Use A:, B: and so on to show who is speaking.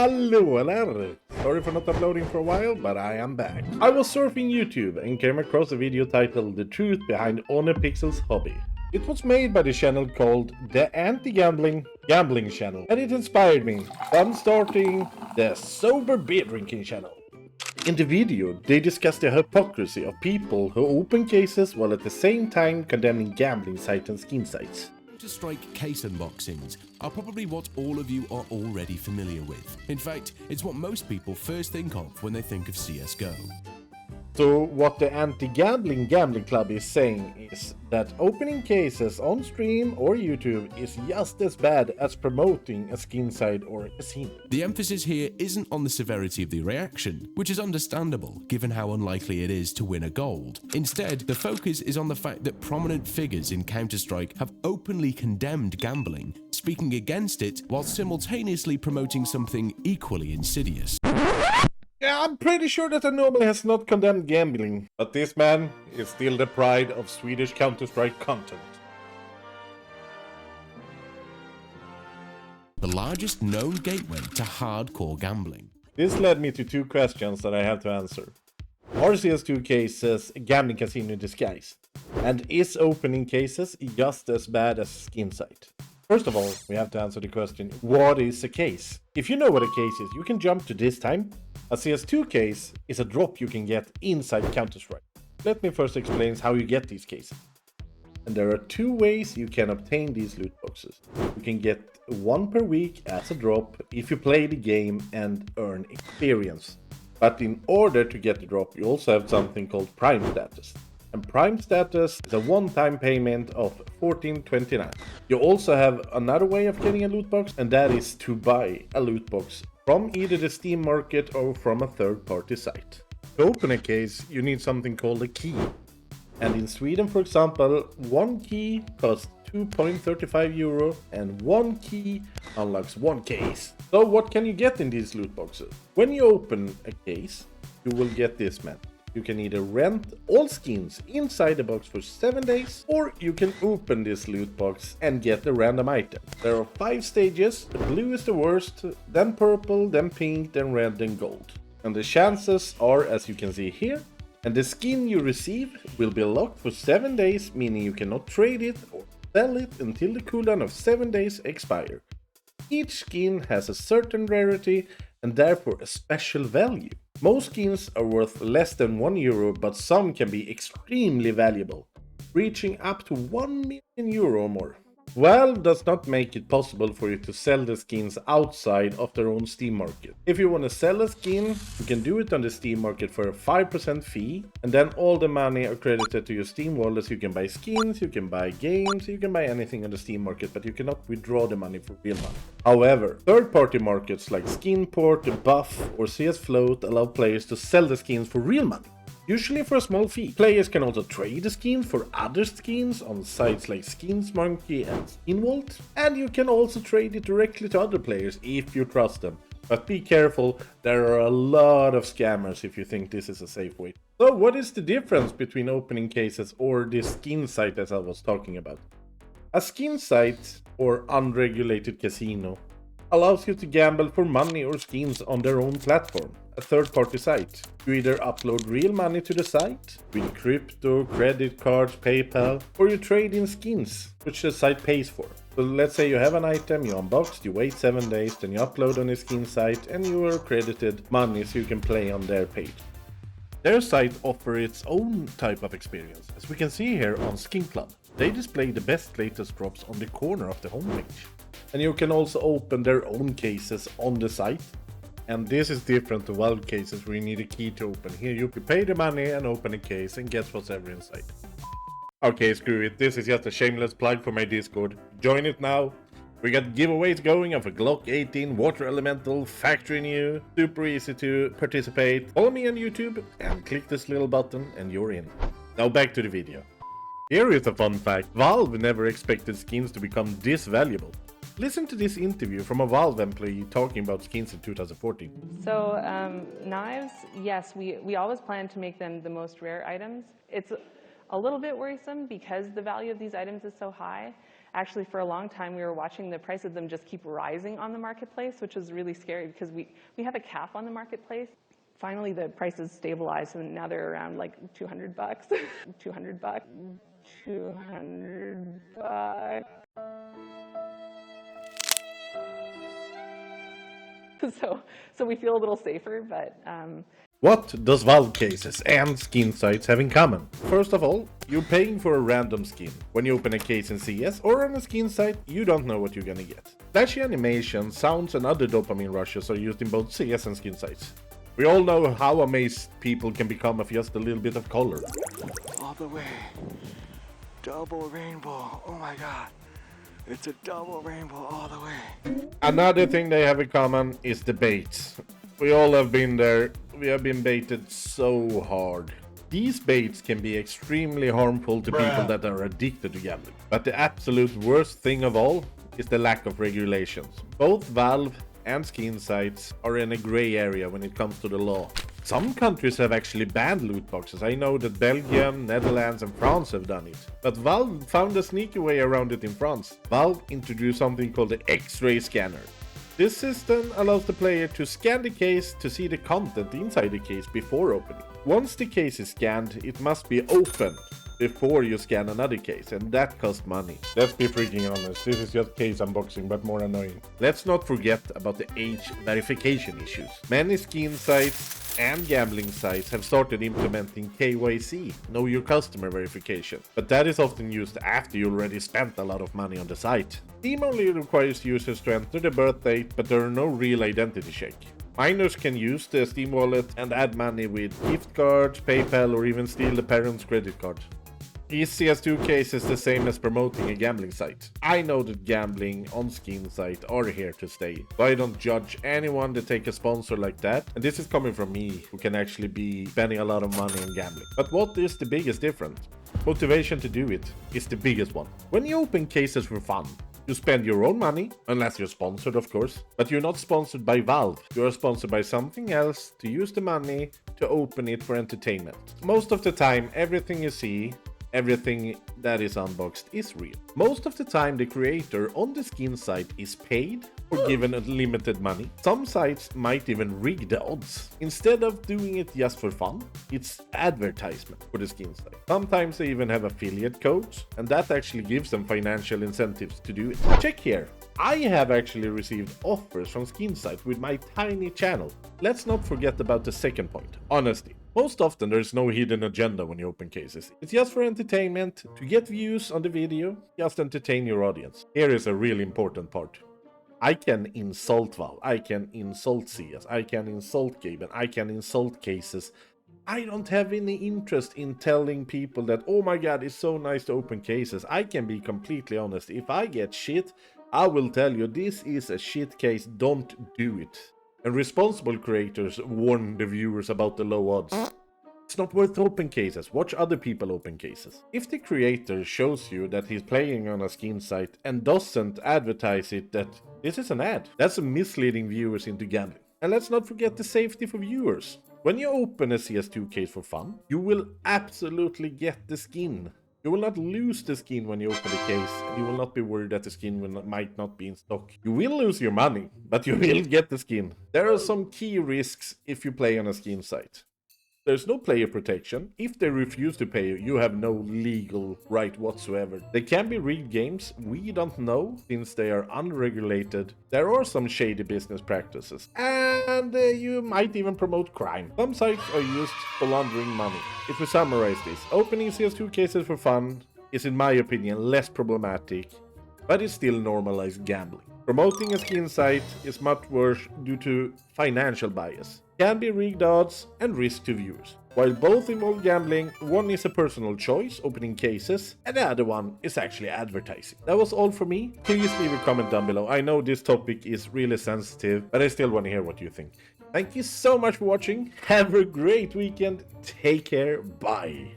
A: Hallå där! Sorry for not uploading for a while, but I am back. I was surfing YouTube and came across a video titled The Truth Behind Ohnepixel's Hobby. It was made by the channel called The Anti-Gambling Gambling Channel, and it inspired me. So I'm starting the Sober Beer Drinking Channel. In the video, they discuss the hypocrisy of people who open cases while at the same time condemning gambling sites and skin sites.
B: Counter-Strike case unboxings are probably what all of you are already familiar with. In fact, it's what most people first think of when they think of CSGO.
A: So what the Anti-Gambling Gambling Club is saying is that opening cases on stream or YouTube is just as bad as promoting a Skinsite or a casino.
B: The emphasis here isn't on the severity of the reaction, which is understandable given how unlikely it is to win a gold. Instead, the focus is on the fact that prominent figures in Counter-Strike have openly condemned gambling, speaking against it while simultaneously promoting something equally insidious.
A: Yeah, I'm pretty sure that Anomaly has not condemned gambling, but this man is still the pride of Swedish Counter-Strike content.
B: The largest known gateway to hardcore gambling.
A: This led me to two questions that I have to answer. Are CS2 cases a gambling casino in disguise? And is opening cases just as bad as Skinsite? First of all, we have to answer the question, what is a case? If you know what a case is, you can jump to this time. A CS2 case is a drop you can get inside Counter-Strike. Let me first explain how you get these cases. And there are two ways you can obtain these loot boxes. You can get one per week as a drop if you play the game and earn experience. But in order to get the drop, you also have something called Prime Status. And Prime Status is a one-time payment of $14.29. You also have another way of getting a loot box, and that is to buy a loot box from either the Steam market or from a third-party site. To open a case, you need something called a key. And in Sweden, for example, one key costs 2.35 euro and one key unlocks one case. So what can you get in these loot boxes? When you open a case, you will get this method. You can either rent all skins inside the box for 7 days, or you can open this loot box and get a random item. There are 5 stages, the blue is the worst, then purple, then pink, then red, then gold. And the chances are, as you can see here, and the skin you receive will be locked for 7 days, meaning you cannot trade it or sell it until the cooldown of 7 days expire. Each skin has a certain rarity and therefore a special value. Most skins are worth less than 1 euro, but some can be extremely valuable, reaching up to 1 million euro or more. Valve does not make it possible for you to sell the skins outside of their own Steam market. If you want to sell a skin, you can do it on the Steam market for a 5% fee, and then all the money are credited to your Steam wallet. You can buy skins, you can buy games, you can buy anything on the Steam market, but you cannot withdraw the money for real money. However, third-party markets like Skinport, Buff, or CS Float allow players to sell the skins for real money, usually for a small fee. Players can also trade the skins for other skins on sites like SkinsMonkey and SkinVault, and you can also trade it directly to other players if you trust them. But be careful, there are a lot of scammers if you think this is a safe way. So what is the difference between opening cases or this skin site as I was talking about? A skin site, or unregulated casino, allows you to gamble for money or skins on their own platform, a third-party site. You either upload real money to the site, with crypto, credit cards, PayPal, or you trade in skins, which the site pays for. So let's say you have an item, you unbox, you wait 7 days, then you upload on the skin site, and you are credited money so you can play on their page. Their site offers its own type of experience, as we can see here on Skin Club. They display the best latest drops on the corner of the homepage. And you can also open their own cases on the site. And this is different to Valve cases where you need a key to open. Here you pay the money and open a case and guess what's ever inside. Okay, screw it. This is just a shameless plug for my Discord. Join it now. We got giveaways going of a Glock 18 Water Elemental Factory New. Super easy to participate. Follow me on YouTube and click this little button and you're in. Now back to the video. Here is a fun fact. Valve never expected skins to become this valuable. Listen to this interview from a Valve employee talking about skins in 2014.
C: So knives, yes, we always plan to make them the most rare items. It's a little bit worrisome because the value of these items is so high. Actually, for a long time, we were watching the price of them just keep rising on the marketplace, which was really scary because we have a cap on the marketplace. Finally, the prices stabilized, and now they're around like $200. $200. $200. So we feel a little safer, but
A: What does Valve cases and Skinsites have in common? First of all, you're paying for a random skin. When you open a case in CS or on a Skinsite, you don't know what you're gonna get. Flashy animation, sounds and other dopamine rushes are used in both CS and Skinsites. We all know how amazed people can become of just a little bit of color.
D: All the way. Double rainbow. Oh my god. It's a double rainbow all the way.
A: Another thing they have in common is the baits. We all have been there. We have been baited so hard. These baits can be extremely harmful to people that are addicted to gambling. But the absolute worst thing of all is the lack of regulations. Both Valve and Skinsites are in a gray area when it comes to the law. Some countries have actually banned loot boxes. I know that Belgium, Netherlands and France have done it. But Valve found a sneaky way around it in France. Valve introduced something called the X-ray scanner. This system allows the player to scan the case to see the content inside the case before opening. Once the case is scanned, it must be opened before you scan another case, and that costs money. Let's be freaking honest, this is just case unboxing, but more annoying. Let's not forget about the age verification issues. Many skin sites and gambling sites have started implementing KYC, Know Your Customer verification, but that is often used after you already spent a lot of money on the site. Steam only requires users to enter the birth date, but there are no real identity check. Minors can use the Steam wallet and add money with gift cards, PayPal, or even steal the parents' credit card. Is CS2 Case is the same as promoting a gambling site? I know that gambling on Skinsite are here to stay, so I don't judge anyone that take a sponsor like that, and this is coming from me, who can actually be spending a lot of money on gambling. But what is the biggest difference? Motivation to do it is the biggest one. When you open cases for fun, you spend your own money, unless you're sponsored of course, but you're not sponsored by Valve. You are sponsored by something else to use the money to open it for entertainment. Most of the time, everything you see, everything that is unboxed is real. Most of the time the creator on the skin site is paid or given unlimited money. Some sites might even rig the odds. Instead of doing it just for fun, it's advertisement for the skin site. Sometimes they even have affiliate codes, and that actually gives them financial incentives to do it. Check here. I have actually received offers from Skinsite with my tiny channel. Let's not forget about the second point, honesty. Most often there's no hidden agenda when you open cases. It's just for entertainment, to get views on the video, just entertain your audience. Here is a really important part. I can insult Valve, I can insult CS, I can insult Gaben, I can insult cases. I don't have any interest in telling people that, oh my god, it's so nice to open cases. I can be completely honest. If I get shit, I will tell you this is a shit case, don't do it. And responsible creators warn the viewers about the low odds. It's not worth open cases, watch other people open cases. If the creator shows you that he's playing on a skin site and doesn't advertise it that this is an ad, that's misleading viewers into gambling. And let's not forget the safety for viewers. When you open a CS2 case for fun, you will absolutely get the skin. You will not lose the skin when you open the case, and you will not be worried that the skin might not be in stock. You will lose your money, but you will get the skin. There are some key risks if you play on a skin site. There's no player protection. If they refuse to pay you, you have no legal right whatsoever. They can be rigged games, we don't know, since they are unregulated. There are some shady business practices, and you might even promote crime. Some sites are used for laundering money. If we summarize this, opening CS2 cases for fun is in my opinion less problematic, but it's still normalized gambling. Promoting a skin site is much worse due to financial bias. Can be rigged odds and risk to viewers. While both involve gambling, one is a personal choice, opening cases, and the other one is actually advertising. That was all for me. Please leave a comment down below. I know this topic is really sensitive, but I still want to hear what you think. Thank you so much for watching. Have a great weekend. Take care. Bye.